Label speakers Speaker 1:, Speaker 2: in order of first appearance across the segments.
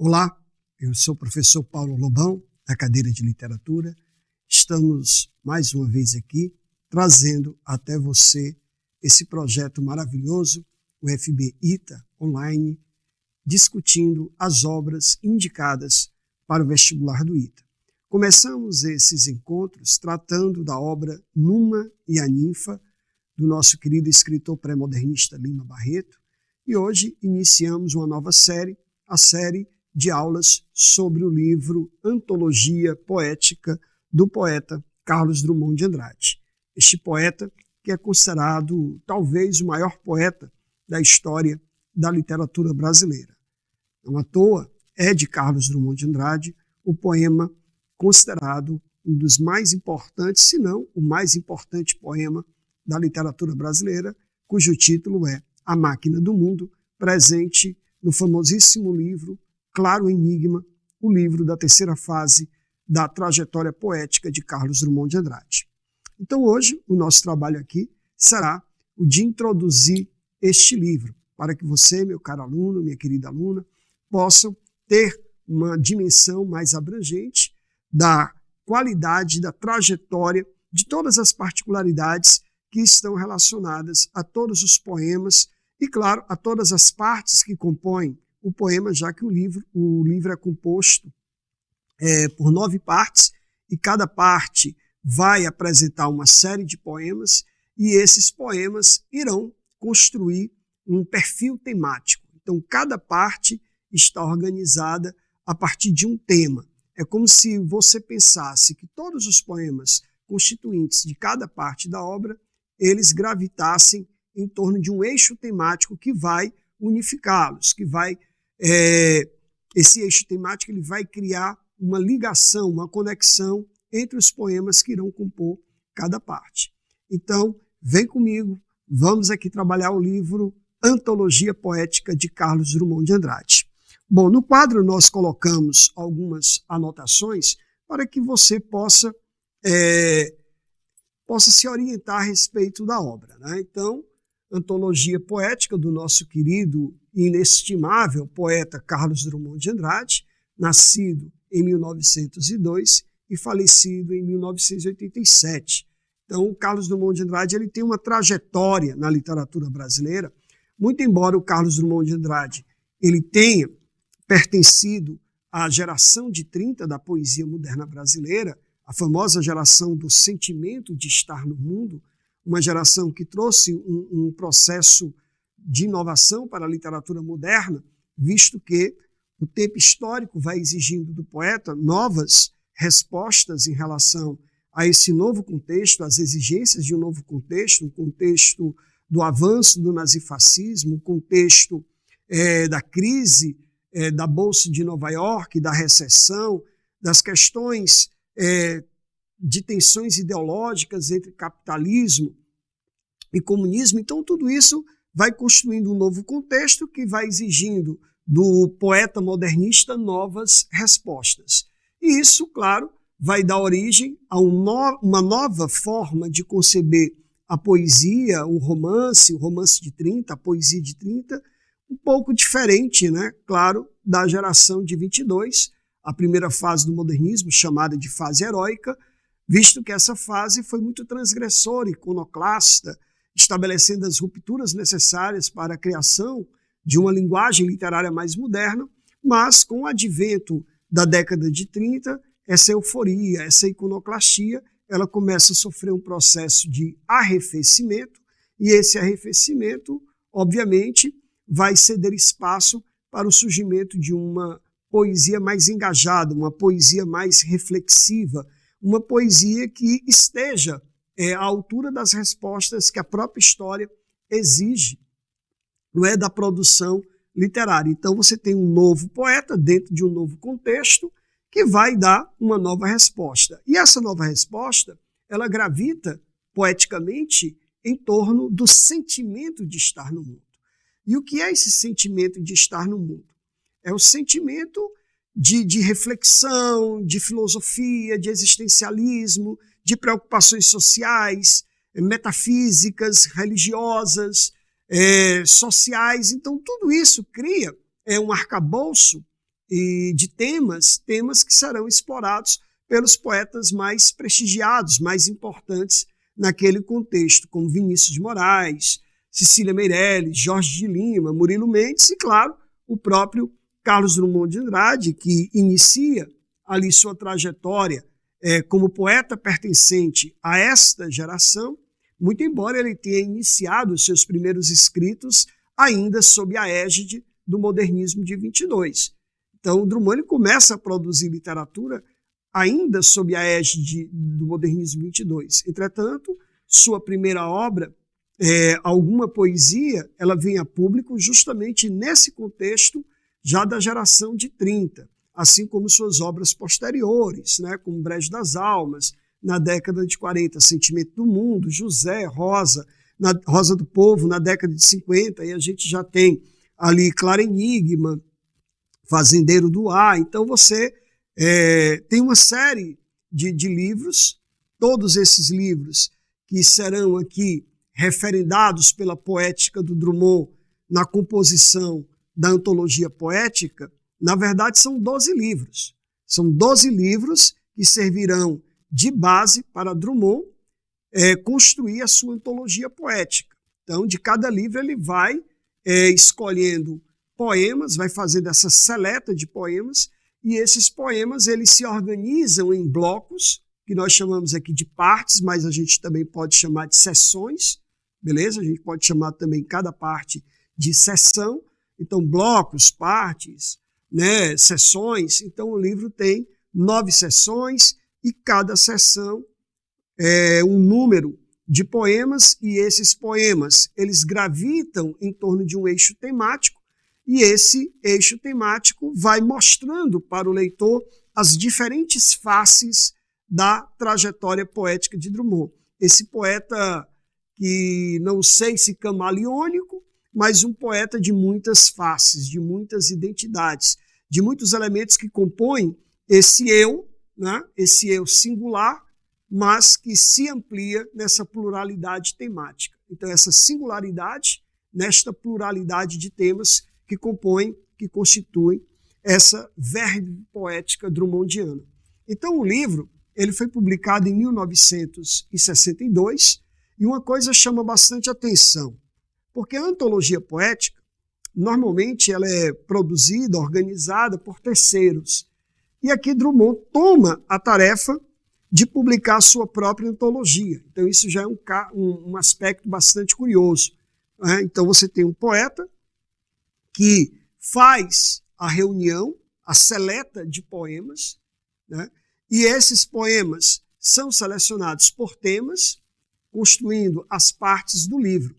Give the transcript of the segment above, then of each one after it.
Speaker 1: Olá, eu sou o professor Paulo Lobão, da cadeira de literatura. Estamos mais uma vez aqui trazendo até você esse projeto maravilhoso, o FB ITA Online, discutindo as obras indicadas para o vestibular do ITA. Começamos esses encontros tratando da obra Numa e a Ninfa, do nosso querido escritor pré-modernista Lima Barreto, e hoje iniciamos uma nova série, a série de aulas sobre o livro Antologia Poética do poeta Carlos Drummond de Andrade. Este poeta que é considerado talvez o maior poeta da história da literatura brasileira. Não à toa é de Carlos Drummond de Andrade o poema considerado um dos mais importantes, se não o mais importante poema da literatura brasileira, cujo título é A Máquina do Mundo, presente no famosíssimo livro Claro Enigma, o livro da terceira fase da trajetória poética de Carlos Drummond de Andrade. Então hoje o nosso trabalho aqui será o de introduzir este livro, para que você, meu caro aluno, minha querida aluna, possam ter uma dimensão mais abrangente da qualidade, da trajetória, de todas as particularidades que estão relacionadas a todos os poemas e, claro, a todas as partes que compõem o poema, já que o livro é composto por 9 partes e cada parte vai apresentar uma série de poemas e esses poemas irão construir um perfil temático. Então, cada parte está organizada a partir de um tema. É como se você pensasse que todos os poemas constituintes de cada parte da obra, eles gravitassem em torno de um eixo temático que vai unificá-los, que vai esse eixo temático ele vai criar uma ligação, uma conexão entre os poemas que irão compor cada parte. Então, vem comigo, vamos aqui trabalhar o livro Antologia Poética de Carlos Drummond de Andrade. Bom, no quadro nós colocamos algumas anotações para que você possa se orientar a respeito da obra, né? Então, Antologia Poética do nosso querido e inestimável poeta Carlos Drummond de Andrade, nascido em 1902 e falecido em 1987. Então, o Carlos Drummond de Andrade ele tem uma trajetória na literatura brasileira, muito embora o Carlos Drummond de Andrade ele tenha pertencido à geração de 30 da poesia moderna brasileira, a famosa geração do sentimento de estar no mundo, uma geração que trouxe um processo de inovação para a literatura moderna, visto que o tempo histórico vai exigindo do poeta novas respostas em relação a esse novo contexto, às exigências de um novo contexto, um contexto do avanço do nazifascismo, um contexto da crise da Bolsa de Nova York, da recessão, das questões de tensões ideológicas entre capitalismo e comunismo. Então, tudo isso vai construindo um novo contexto que vai exigindo do poeta modernista novas respostas. E isso, claro, vai dar origem a uma nova forma de conceber a poesia, o romance de 30, a poesia de 30, um pouco diferente, né? Claro, da geração de 22, a primeira fase do modernismo, chamada de fase heróica, visto que essa fase foi muito transgressora, iconoclasta, estabelecendo as rupturas necessárias para a criação de uma linguagem literária mais moderna, mas com o advento da década de 30, essa euforia, essa iconoclastia, ela começa a sofrer um processo de arrefecimento, e esse arrefecimento, obviamente, vai ceder espaço para o surgimento de uma poesia mais engajada, uma poesia mais reflexiva, uma poesia que esteja à altura das respostas que a própria história exige, não é, da produção literária. Então você tem um novo poeta dentro de um novo contexto que vai dar uma nova resposta. E essa nova resposta, ela gravita poeticamente em torno do sentimento de estar no mundo. E o que é esse sentimento de estar no mundo? É o sentimento de reflexão, de filosofia, de existencialismo, de preocupações sociais, metafísicas, religiosas, sociais. Então, tudo isso cria um arcabouço e de temas que serão explorados pelos poetas mais prestigiados, mais importantes naquele contexto, como Vinícius de Moraes, Cecília Meirelles, Jorge de Lima, Murilo Mendes e, claro, o próprio Carlos Drummond de Andrade, que inicia ali sua trajetória como poeta pertencente a esta geração, muito embora ele tenha iniciado os seus primeiros escritos ainda sob a égide do modernismo de 22. Então, o Drummond começa a produzir literatura ainda sob a égide do modernismo 22. Entretanto, sua primeira obra, alguma poesia, ela vem a público justamente nesse contexto já da geração de 30, assim como suas obras posteriores, né, como Brejo das Almas, na década de 40, Sentimento do Mundo, José, Rosa, Rosa do Povo, na década de 50, e a gente já tem ali Claro Enigma, Fazendeiro do Ar. Então você tem uma série de livros, todos esses livros que serão aqui referendados pela poética do Drummond na composição da antologia poética, na verdade são 12 livros. São 12 livros que servirão de base para Drummond construir a sua antologia poética. Então, de cada livro ele vai escolhendo poemas, vai fazer essa seleta de poemas, e esses poemas eles se organizam em blocos, que nós chamamos aqui de partes, mas a gente também pode chamar de seções, beleza? A gente pode chamar também cada parte de seção. Então, blocos, partes, né, seções. Então, o livro tem 9 seções e cada seção é um número de poemas, e esses poemas eles gravitam em torno de um eixo temático, e esse eixo temático vai mostrando para o leitor as diferentes faces da trajetória poética de Drummond. Esse poeta que não sei se camaleônico, mas um poeta de muitas faces, de muitas identidades, de muitos elementos que compõem esse eu, né? Esse eu singular, mas que se amplia nessa pluralidade temática. Então, essa singularidade, nesta pluralidade de temas que compõem, que constituem essa verve poética drummondiana. Então, o livro ele foi publicado em 1962, e uma coisa chama bastante atenção, porque a antologia poética, normalmente, ela é produzida, organizada por terceiros. E aqui Drummond toma a tarefa de publicar a sua própria antologia. Então, isso já é um aspecto bastante curioso, né? Então, você tem um poeta que faz a reunião, a seleta de poemas, né? E esses poemas são selecionados por temas, construindo as partes do livro.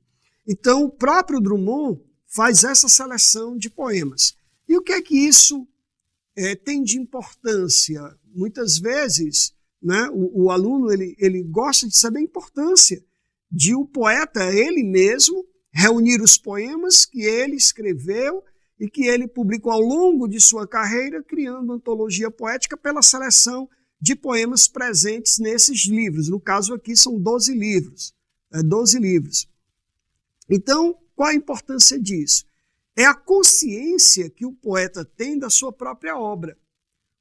Speaker 1: Então, o próprio Drummond faz essa seleção de poemas. E o que é que isso tem de importância? Muitas vezes, né, o aluno ele gosta de saber a importância de o poeta, ele mesmo, reunir os poemas que ele escreveu e que ele publicou ao longo de sua carreira, criando antologia poética pela seleção de poemas presentes nesses livros. No caso aqui são 12 livros. 12 livros. Então, qual a importância disso? É a consciência que o poeta tem da sua própria obra.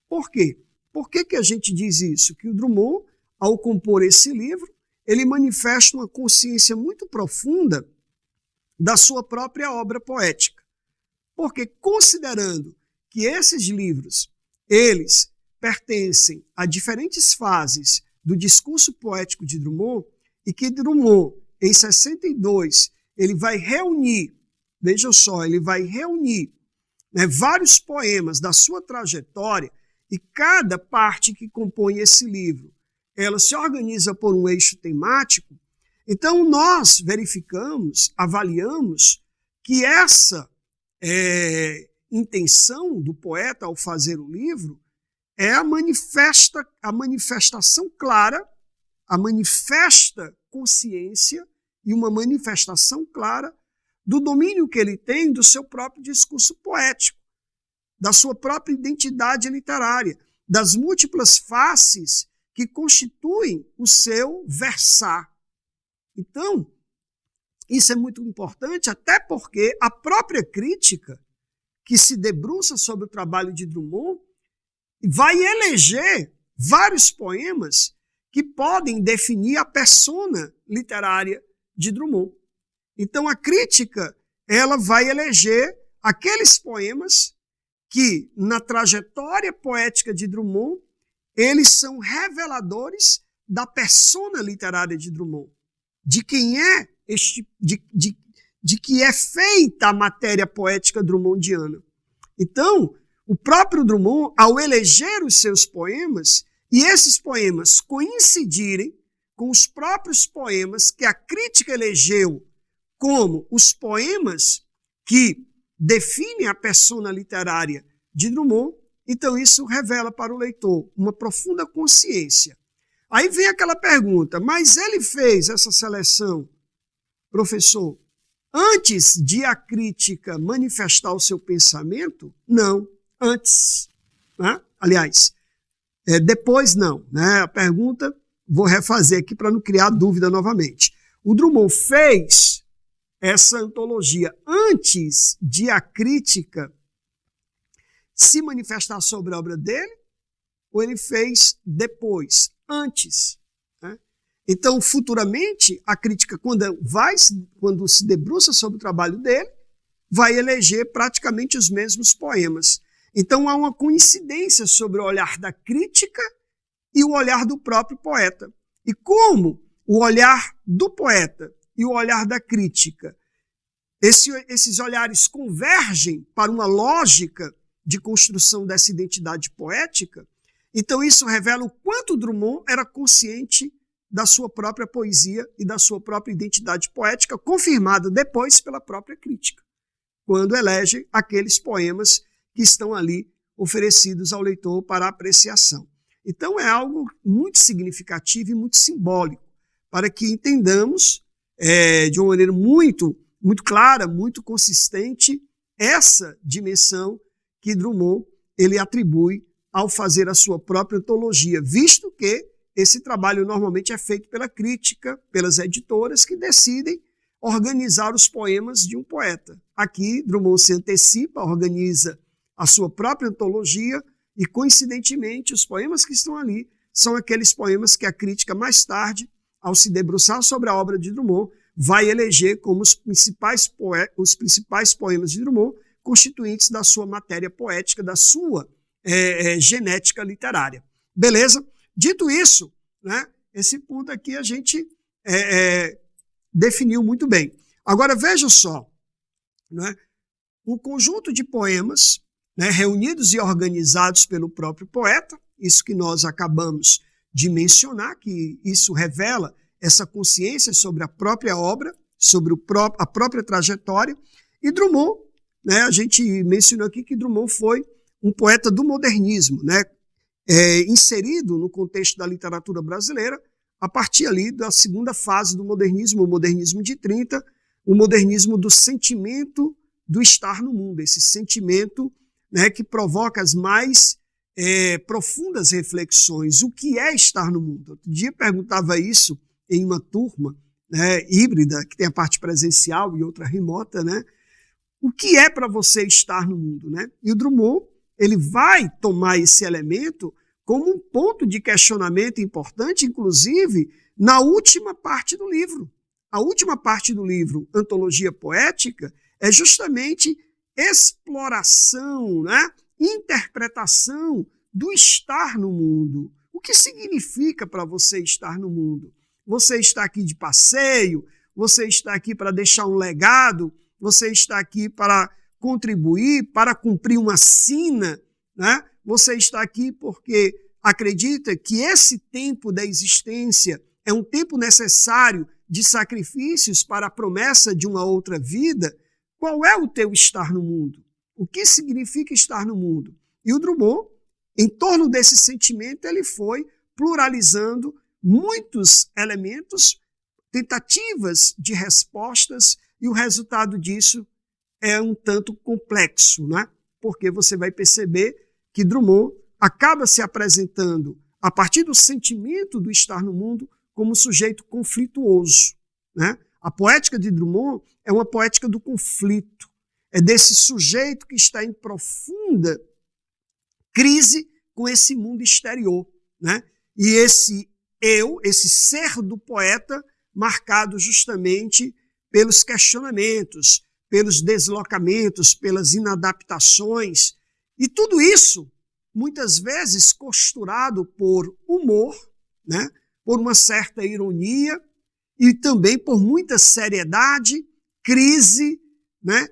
Speaker 1: Por quê? Por que a gente diz isso? Que o Drummond, ao compor esse livro, ele manifesta uma consciência muito profunda da sua própria obra poética. Porque, considerando que esses livros, eles pertencem a diferentes fases do discurso poético de Drummond, e que Drummond, em 62, ele vai reunir, vejam só, ele vai reunir, né, vários poemas da sua trajetória, e cada parte que compõe esse livro, ela se organiza por um eixo temático. Então, nós verificamos, avaliamos que essa intenção do poeta ao fazer o livro é a manifestação clara, a manifesta consciência e uma manifestação clara do domínio que ele tem do seu próprio discurso poético, da sua própria identidade literária, das múltiplas faces que constituem o seu versar. Então, isso é muito importante, até porque a própria crítica, que se debruça sobre o trabalho de Drummond vai eleger vários poemas que podem definir a persona literária de Drummond. Então, a crítica ela vai eleger aqueles poemas que, na trajetória poética de Drummond, eles são reveladores da persona literária de Drummond, de quem é de que é feita a matéria poética drummondiana. Então, o próprio Drummond, ao eleger os seus poemas, e esses poemas coincidirem com os próprios poemas que a crítica elegeu como os poemas que definem a persona literária de Drummond, então isso revela para o leitor uma profunda consciência. Aí vem aquela pergunta, mas ele fez essa seleção, professor, antes de a crítica manifestar o seu pensamento? Não, antes. Né? Aliás, depois não. Né? A pergunta, vou refazer aqui para não criar dúvida novamente. O Drummond fez essa antologia antes de a crítica se manifestar sobre a obra dele, ou ele fez depois, antes? Né? Então, futuramente, a crítica, quando se debruça sobre o trabalho dele, vai eleger praticamente os mesmos poemas. Então, há uma coincidência sobre o olhar da crítica e o olhar do próprio poeta. E como o olhar do poeta e o olhar da crítica, esses olhares convergem para uma lógica de construção dessa identidade poética, então isso revela o quanto Drummond era consciente da sua própria poesia e da sua própria identidade poética, confirmada depois pela própria crítica, quando elege aqueles poemas que estão ali oferecidos ao leitor para apreciação. Então é algo muito significativo e muito simbólico, para que entendamos de uma maneira muito clara, muito consistente, essa dimensão que Drummond ele atribui ao fazer a sua própria antologia, visto que esse trabalho normalmente é feito pela crítica, pelas editoras que decidem organizar os poemas de um poeta. Aqui, Drummond se antecipa, organiza a sua própria antologia e, coincidentemente, os poemas que estão ali são aqueles poemas que a crítica mais tarde, ao se debruçar sobre a obra de Drummond, vai eleger como os principais poemas de Drummond, constituintes da sua matéria poética, da sua genética literária. Beleza? Dito isso, né, esse ponto aqui a gente definiu muito bem. Agora, veja só, né, um conjunto de poemas, né, reunidos e organizados pelo próprio poeta, isso que nós acabamos de mencionar, que isso revela essa consciência sobre a própria obra, sobre a própria trajetória, e Drummond, né, a gente mencionou aqui que Drummond foi um poeta do modernismo, né, inserido no contexto da literatura brasileira, a partir ali da segunda fase do modernismo, o modernismo de 30, o modernismo do sentimento do estar no mundo, esse sentimento, né, que provoca as mais profundas reflexões. O que é estar no mundo? Outro dia perguntava isso em uma turma, né, híbrida, que tem a parte presencial e outra remota, né? O que é para você estar no mundo? Né? E o Drummond ele vai tomar esse elemento como um ponto de questionamento importante, inclusive, na última parte do livro. A última parte do livro, Antologia Poética, é justamente exploração, né? Interpretação do estar no mundo. O que significa para você estar no mundo? Você está aqui de passeio? Você está aqui para deixar um legado? Você está aqui para contribuir, para cumprir uma sina? Né? Você está aqui porque acredita que esse tempo da existência é um tempo necessário de sacrifícios para a promessa de uma outra vida? Qual é o teu estar no mundo? O que significa estar no mundo? E o Drummond, em torno desse sentimento, ele foi pluralizando muitos elementos, tentativas de respostas, e o resultado disso é um tanto complexo, né? Porque você vai perceber que Drummond acaba se apresentando, a partir do sentimento do estar no mundo, como um sujeito conflituoso. Né? A poética de Drummond é uma poética do conflito, é desse sujeito que está em profunda crise com esse mundo exterior, né? E esse eu, esse ser do poeta, marcado justamente pelos questionamentos, pelos deslocamentos, pelas inadaptações, e tudo isso, muitas vezes, costurado por humor, né? Por uma certa ironia e também por muita seriedade, crise, né?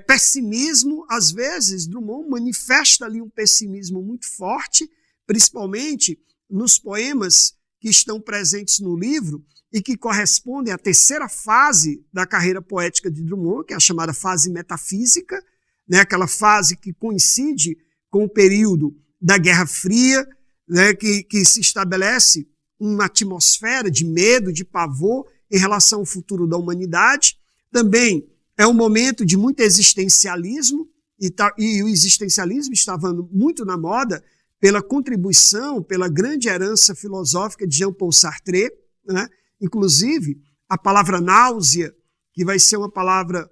Speaker 1: Pessimismo. Às vezes, Drummond manifesta ali um pessimismo muito forte, principalmente nos poemas que estão presentes no livro e que correspondem à terceira fase da carreira poética de Drummond, que é a chamada fase metafísica, né? Aquela fase que coincide com o período da Guerra Fria, né? que se estabelece uma atmosfera de medo, de pavor em relação ao futuro da humanidade. Também é um momento de muito existencialismo, e o existencialismo estava muito na moda pela contribuição, pela grande herança filosófica de Jean-Paul Sartre, né? Inclusive, a palavra náusea, que vai ser uma palavra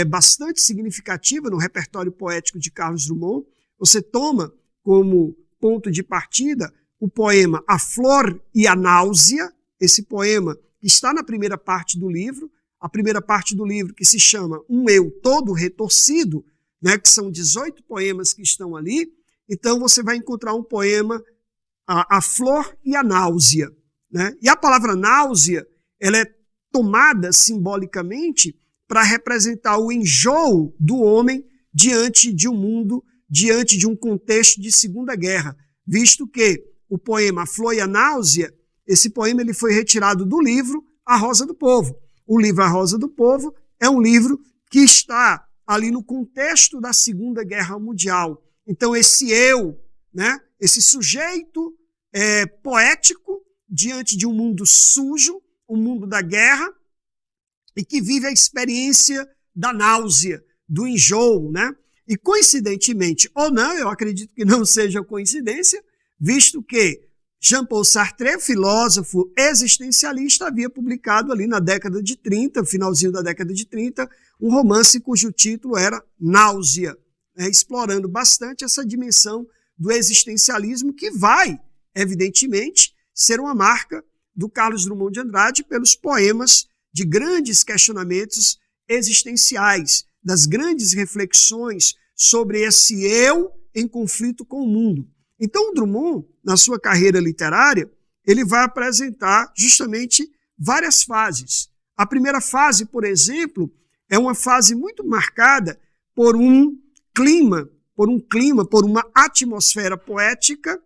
Speaker 1: bastante significativa no repertório poético de Carlos Drummond, você toma como ponto de partida o poema A Flor e a Náusea, esse poema que está na primeira parte do livro, a primeira parte do livro que se chama Um Eu Todo Retorcido, né, que são 18 poemas que estão ali. Então você vai encontrar um poema, A Flor e a Náusea, né? E a palavra náusea, ela é tomada simbolicamente para representar o enjoo do homem diante de um mundo, diante de um contexto de Segunda Guerra, visto que o poema A Flor e a Náusea, esse poema ele foi retirado do livro A Rosa do Povo. O livro A Rosa do Povo é um livro que está ali no contexto da Segunda Guerra Mundial. Então esse eu, né, esse sujeito poético diante de um mundo sujo, um mundo da guerra, e que vive a experiência da náusea, do enjoo, né? E coincidentemente, ou não, eu acredito que não seja coincidência, visto que Jean-Paul Sartre, filósofo existencialista, havia publicado ali na década de 30, finalzinho da década de 30, um romance cujo título era Náusea, explorando bastante essa dimensão do existencialismo que vai, evidentemente, ser uma marca do Carlos Drummond de Andrade pelos poemas de grandes questionamentos existenciais, das grandes reflexões sobre esse eu em conflito com o mundo. Então, o Drummond, na sua carreira literária, ele vai apresentar justamente várias fases. A primeira fase, por exemplo, é uma fase muito marcada por um clima, por uma atmosfera poética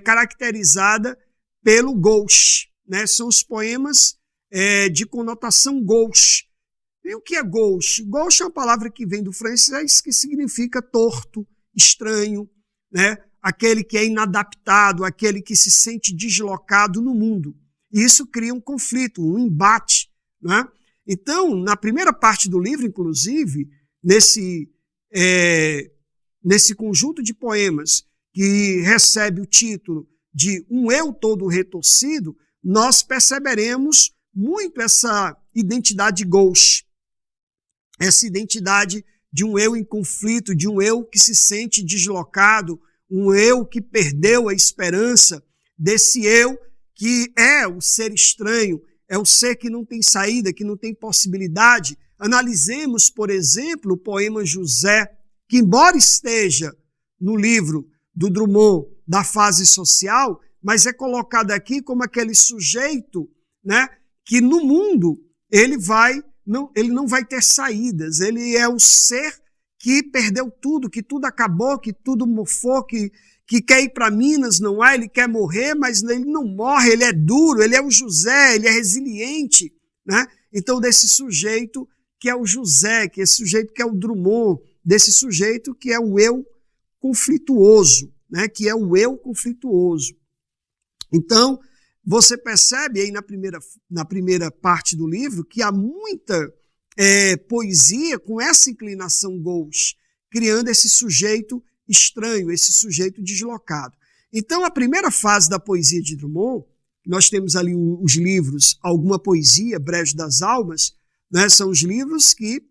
Speaker 1: caracterizada pelo gauche, né? São os poemas de conotação gauche. E o que é gauche? Gauche é uma palavra que vem do francês que significa torto, estranho, né? Aquele que é inadaptado, aquele que se sente deslocado no mundo. E isso cria um conflito, um embate, né? Então, na primeira parte do livro, inclusive, nesse conjunto de poemas que recebe o título de Um Eu Todo Retorcido, nós perceberemos muito essa identidade gauche, essa identidade de um eu em conflito, de um eu que se sente deslocado, um eu que perdeu a esperança, desse eu que é o ser estranho, é o ser que não tem saída, que não tem possibilidade. Analisemos, por exemplo, o poema José, que embora esteja no livro do Drummond da fase social, mas é colocado aqui como aquele sujeito, né, que no mundo ele não vai ter saídas, ele é o ser que perdeu tudo, que tudo acabou, que tudo mofou, que quer ir para Minas, não há, ele quer morrer, mas ele não morre, ele é duro, ele é o José, ele é resiliente, né? Então, desse sujeito que é o José, que é esse sujeito que é o Drummond, desse sujeito que é o eu conflituoso, né? Que é o eu conflituoso. Então, você percebe aí na primeira parte do livro que há muita poesia com essa inclinação gauche, criando esse sujeito estranho, esse sujeito deslocado. Então, a primeira fase da poesia de Drummond, nós temos ali os livros Alguma Poesia, Brejo das Almas, né, são os livros que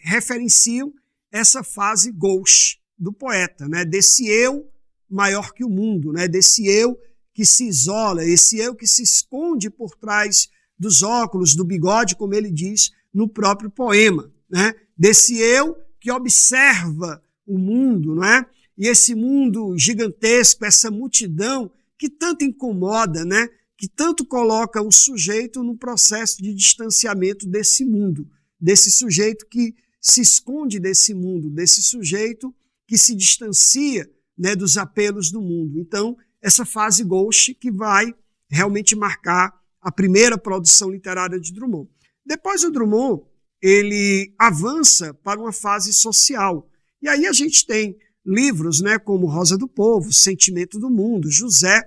Speaker 1: referenciam essa fase gauche do poeta, né? Desse eu maior que o mundo, né? Desse eu que se isola, esse eu que se esconde por trás dos óculos, do bigode, como ele diz no próprio poema, né? Desse eu que observa o mundo, não é? E esse mundo gigantesco, essa multidão que tanto incomoda, né? Que tanto coloca o sujeito no processo de distanciamento desse mundo, desse sujeito que se esconde desse mundo, desse sujeito que se distancia, né, dos apelos do mundo. Então, essa fase gauche que vai realmente marcar a primeira produção literária de Drummond. Depois o Drummond, ele avança para uma fase social. E aí a gente tem livros, né, como Rosa do Povo, Sentimento do Mundo, José,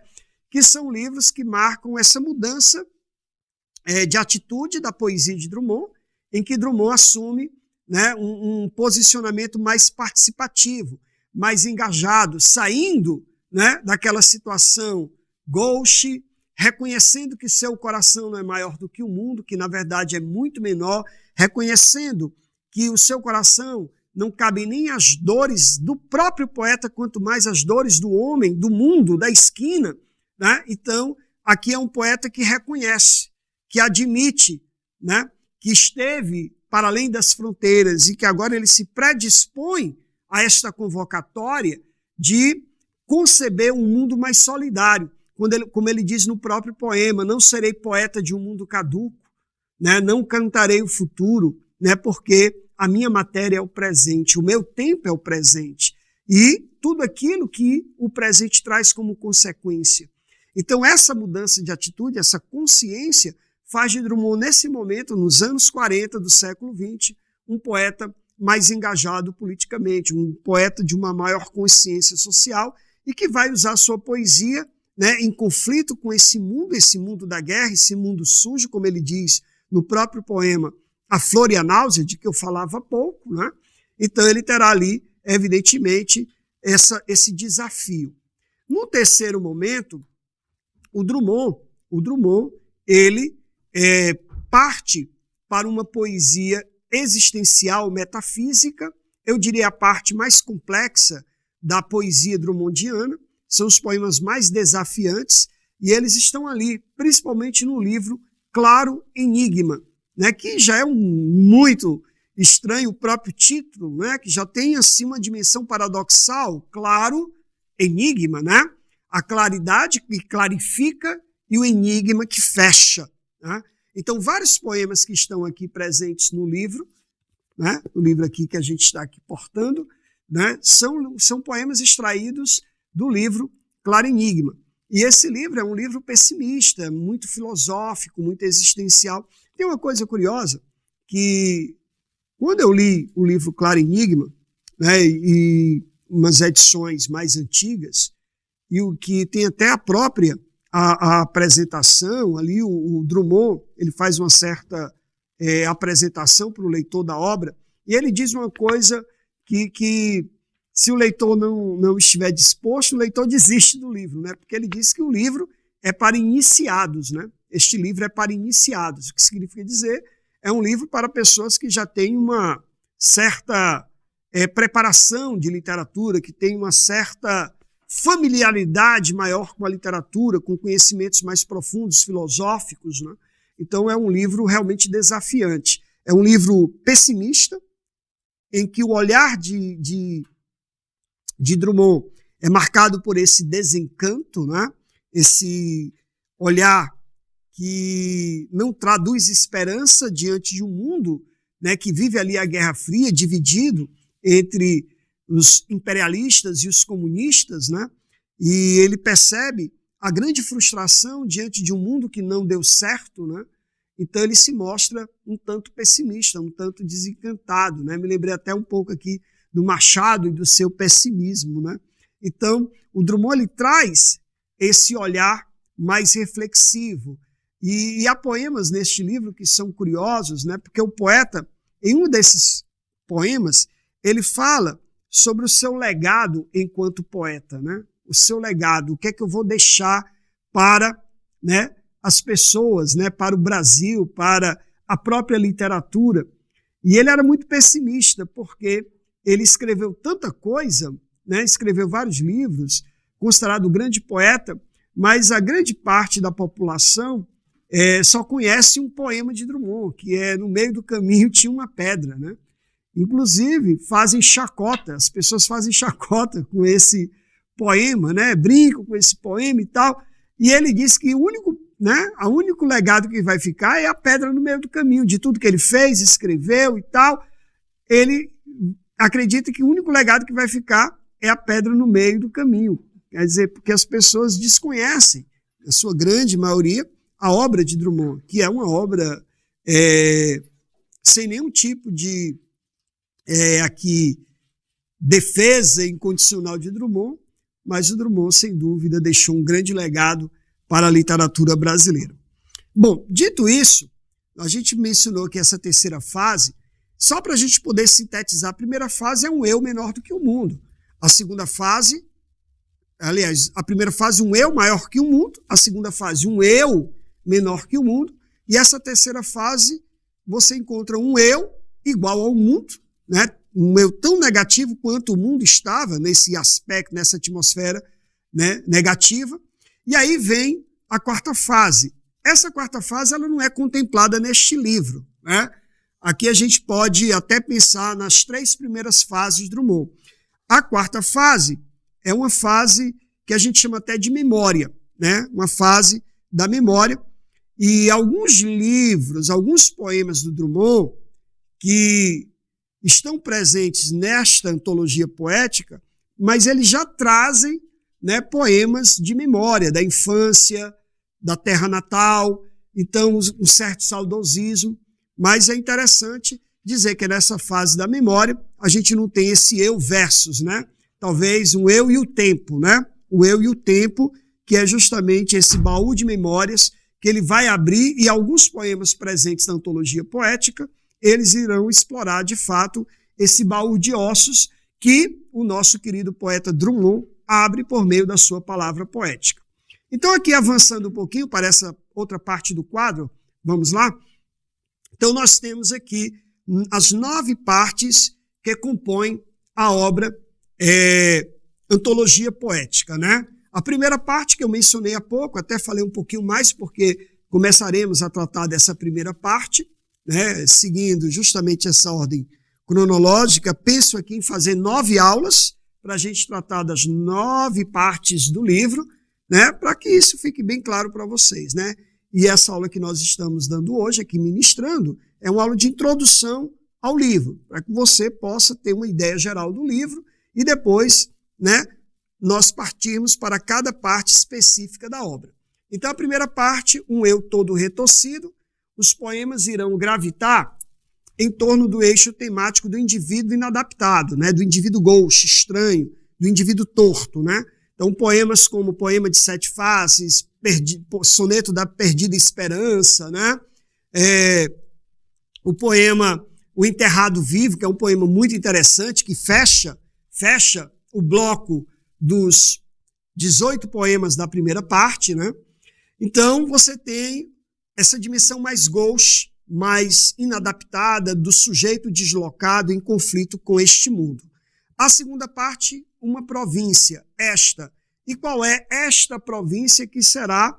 Speaker 1: que são livros que marcam essa mudança de atitude da poesia de Drummond, em que Drummond assume, né, um posicionamento mais participativo, mais engajado, saindo, né, daquela situação gauche, reconhecendo que seu coração não é maior do que o mundo, que na verdade é muito menor, reconhecendo que o seu coração não cabe nem as dores do próprio poeta, quanto mais as dores do homem, do mundo, da esquina, né? Então, aqui é um poeta que reconhece, que admite, né, que esteve para além das fronteiras e que agora ele se predispõe a esta convocatória de conceber um mundo mais solidário. Como ele diz no próprio poema, não serei poeta de um mundo caduco, né? Não cantarei o futuro, né? Porque a minha matéria é o presente, o meu tempo é o presente e tudo aquilo que o presente traz como consequência. Então essa mudança de atitude, essa consciência, faz de Drummond, nesse momento, nos anos 40 do século XX, um poeta mais engajado politicamente, um poeta de uma maior consciência social e que vai usar sua poesia, né, em conflito com esse mundo da guerra, esse mundo sujo, como ele diz no próprio poema A Flor e a Náusea, de que eu falava há pouco, né? Então ele terá ali, evidentemente, esse desafio. No terceiro momento, o Drummond, ele parte para uma poesia existencial, metafísica, eu diria a parte mais complexa da poesia drummondiana, são os poemas mais desafiantes, e eles estão ali, principalmente no livro Claro Enigma, né, que já é muito estranho o próprio título, né, que já tem assim uma dimensão paradoxal, claro, enigma, né, a claridade que clarifica e o enigma que fecha, né? Então, vários poemas que estão aqui presentes no livro, né, o livro aqui que a gente está aqui portando, né, são poemas extraídos do livro Claro Enigma. E esse livro é um livro pessimista, muito filosófico, muito existencial. Tem uma coisa curiosa, que quando eu li o livro Claro Enigma, né, e umas edições mais antigas, e o que tem até a própria a apresentação, ali o Drummond, ele faz uma certa apresentação para o leitor da obra, e ele diz uma coisa que se o leitor não estiver disposto, o leitor desiste do livro, né? Porque ele diz que o livro é para iniciados, né? Este livro é para iniciados, o que significa dizer, é um livro para pessoas que já têm uma certa preparação de literatura, que têm uma certa familiaridade maior com a literatura, com conhecimentos mais profundos, filosóficos, né? Então é um livro realmente desafiante. É um livro pessimista, em que o olhar de Drummond é marcado por esse desencanto, né? Esse olhar que não traduz esperança diante de um mundo, né, que vive ali a Guerra Fria, dividido entre os imperialistas e os comunistas, né? E ele percebe a grande frustração diante de um mundo que não deu certo, né? Então ele se mostra um tanto pessimista, um tanto desencantado, né? Me lembrei até um pouco aqui do Machado e do seu pessimismo, né? Então o Drummond ele traz esse olhar mais reflexivo. E há poemas neste livro que são curiosos, né? Porque o poeta, em um desses poemas, ele fala sobre o seu legado enquanto poeta, né? O seu legado, o que é que eu vou deixar para, né, as pessoas, né, para o Brasil, para a própria literatura. E ele era muito pessimista, porque ele escreveu tanta coisa, né? Escreveu vários livros, considerado um grande poeta, mas a grande parte da população só conhece um poema de Drummond, que é no meio do caminho tinha uma pedra, né? Inclusive, fazem chacota, as pessoas fazem chacota com esse poema, né? Brincam com esse poema e tal, e ele diz que o único legado que vai ficar é a pedra no meio do caminho, de tudo que ele fez, escreveu e tal. Ele acredita que o único legado que vai ficar é a pedra no meio do caminho. Quer dizer, porque as pessoas desconhecem, a sua grande maioria, a obra de Drummond, que é uma obra sem nenhum tipo de defesa incondicional de Drummond, mas o Drummond, sem dúvida, deixou um grande legado para a literatura brasileira. Bom, dito isso, a gente mencionou que essa terceira fase, só para a gente poder sintetizar, a primeira fase é um eu menor do que o mundo. A segunda fase, aliás, a primeira fase, um eu maior que o mundo. A segunda fase, um eu menor que o mundo. E essa terceira fase, você encontra um eu igual ao mundo, né? Um eu tão negativo quanto o mundo estava nesse aspecto, nessa atmosfera, né, negativa. E aí vem a quarta fase. Essa quarta fase ela não é contemplada neste livro, né? Aqui a gente pode até pensar nas 3 primeiras fases de Drummond. A quarta fase é uma fase que a gente chama até de memória, né? Uma fase da memória. E alguns livros, alguns poemas do Drummond que estão presentes nesta antologia poética, mas eles já trazem, né, poemas de memória, da infância, da terra natal, então um certo saudosismo, mas é interessante dizer que nessa fase da memória a gente não tem esse eu versus, né? Talvez um eu e o tempo, né? O eu e o tempo, que é justamente esse baú de memórias que ele vai abrir, e alguns poemas presentes na antologia poética, eles irão explorar de fato esse baú de ossos que o nosso querido poeta Drummond abre por meio da sua palavra poética. Então, aqui avançando um pouquinho para essa outra parte do quadro, vamos lá? Então, nós temos aqui as 9 partes que compõem a obra Antologia Poética, né? A primeira parte que eu mencionei há pouco, até falei um pouquinho mais, porque começaremos a tratar dessa primeira parte, né? Seguindo justamente essa ordem cronológica. Penso aqui em fazer 9 aulas para a gente tratar das 9 partes do livro, né? Para que isso fique bem claro para vocês, né? E essa aula que nós estamos dando hoje, aqui ministrando, é uma aula de introdução ao livro, para que você possa ter uma ideia geral do livro e depois, né, nós partirmos para cada parte específica da obra. Então, a primeira parte, um eu todo retorcido, os poemas irão gravitar em torno do eixo temático do indivíduo inadaptado, né, do indivíduo gauche, estranho, do indivíduo torto, né? Então, poemas como o Poema de 7 Faces, Soneto da Perdida Esperança, né? O poema O Enterrado Vivo, que é um poema muito interessante, que fecha o bloco dos 18 poemas da primeira parte, né? Então, você tem essa dimensão mais gauche, mais inadaptada, do sujeito deslocado em conflito com este mundo. A segunda parte, uma província, esta. E qual é esta província que será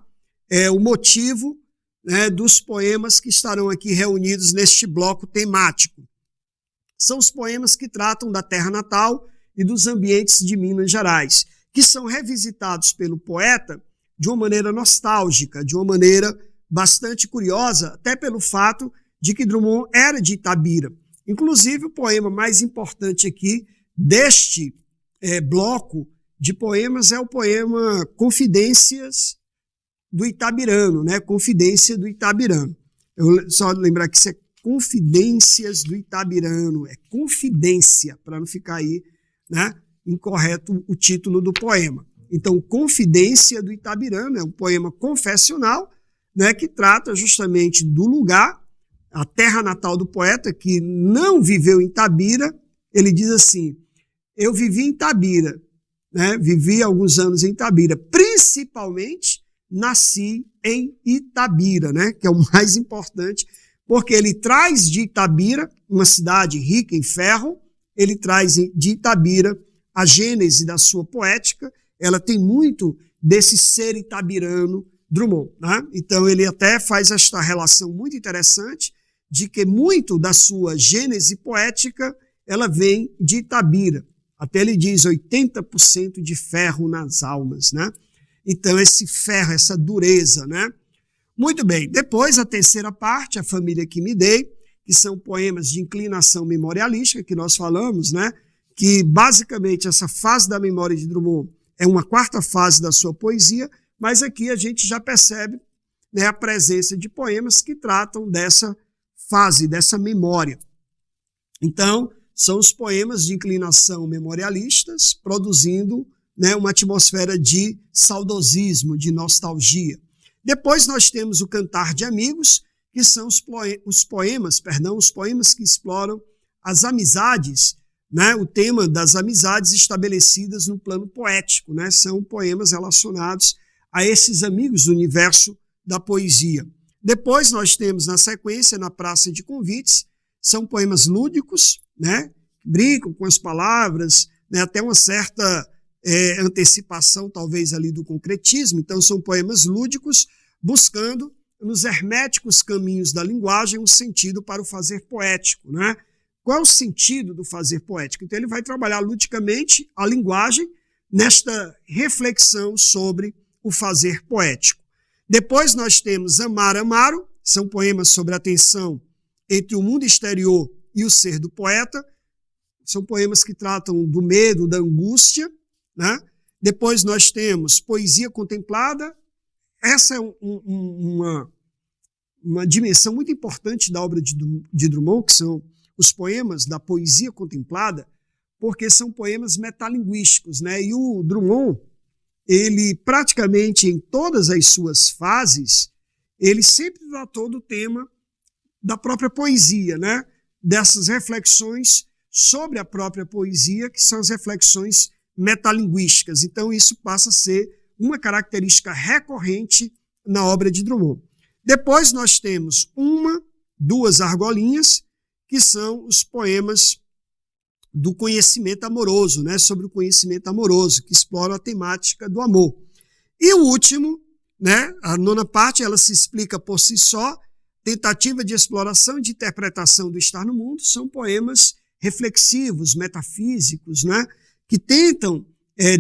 Speaker 1: o motivo, né, dos poemas que estarão aqui reunidos neste bloco temático? São os poemas que tratam da terra natal e dos ambientes de Minas Gerais, que são revisitados pelo poeta de uma maneira nostálgica, de uma maneira bastante curiosa, até pelo fato de que Drummond era de Itabira. Inclusive, o poema mais importante aqui deste bloco de poemas é o poema Confidências do Itabirano, né? Confidência do Itabirano. Eu só lembrar que isso é Confidências do Itabirano, é confidência, para não ficar aí, né, incorreto o título do poema. Então, Confidência do Itabirano é um poema confessional, né, que trata justamente do lugar, a terra natal do poeta, que não viveu em Itabira. Ele diz assim: eu vivi em Itabira, né, vivi alguns anos em Itabira, principalmente nasci em Itabira, né, que é o mais importante, porque ele traz de Itabira, uma cidade rica em ferro, ele traz de Itabira a gênese da sua poética. Ela tem muito desse ser itabirano Drummond, né? Então ele até faz esta relação muito interessante de que muito da sua gênese poética ela vem de Itabira. Até ele diz 80% de ferro nas almas, né? Então esse ferro, essa dureza, né? Muito bem. Depois a terceira parte, A Família que Me Dei, que são poemas de inclinação memorialística que nós falamos, né? Que basicamente essa fase da memória de Drummond é uma quarta fase da sua poesia, mas aqui a gente já percebe, né, a presença de poemas que tratam dessa fase, dessa memória. Então, são os poemas de inclinação memorialistas, produzindo, né, uma atmosfera de saudosismo, de nostalgia. Depois nós temos o Cantar de Amigos, que são os poemas que exploram as amizades, né, o tema das amizades estabelecidas no plano poético, né, são poemas relacionados a esses amigos do universo da poesia. Depois nós temos na sequência, Na Praça de Convites, são poemas lúdicos, né, brincam com as palavras, né, até uma certa antecipação talvez ali do concretismo. Então são poemas lúdicos buscando nos herméticos caminhos da linguagem um sentido para o fazer poético, né? Qual é o sentido do fazer poético? Então ele vai trabalhar ludicamente a linguagem nesta reflexão sobre o fazer poético. Depois nós temos Amar, Amaro, são poemas sobre a tensão entre o mundo exterior e o ser do poeta, são poemas que tratam do medo, da angústia, né? Depois nós temos Poesia Contemplada, essa é uma dimensão muito importante da obra de Drummond, que são os poemas da poesia contemplada, porque são poemas metalinguísticos, né? E o Drummond, ele praticamente em todas as suas fases, ele sempre tratou do tema da própria poesia, né? Dessas reflexões sobre a própria poesia, que são as reflexões metalinguísticas. Então isso passa a ser uma característica recorrente na obra de Drummond. Depois nós temos duas argolinhas, que são os poemas do conhecimento amoroso, né? Sobre o conhecimento amoroso, que exploram a temática do amor. E o último, né? A nona parte, ela se explica por si só, Tentativa de Exploração e de Interpretação do Estar no Mundo, são poemas reflexivos, metafísicos, né? Que tentam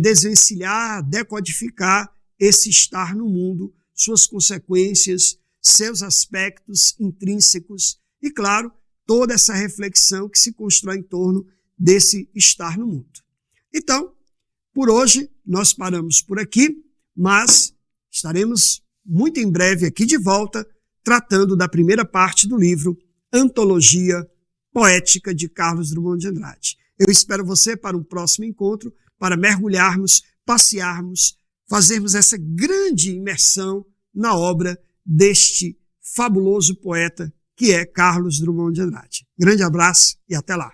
Speaker 1: desvencilhar, decodificar esse estar no mundo, suas consequências, seus aspectos intrínsecos e, claro, toda essa reflexão que se constrói em torno desse estar no mundo. Então, por hoje, nós paramos por aqui, mas estaremos muito em breve aqui de volta, tratando da primeira parte do livro Antologia Poética de Carlos Drummond de Andrade. Eu espero você para um próximo encontro, para mergulharmos, passearmos, fazermos essa grande imersão na obra deste fabuloso poeta que é Carlos Drummond de Andrade. Grande abraço e até lá.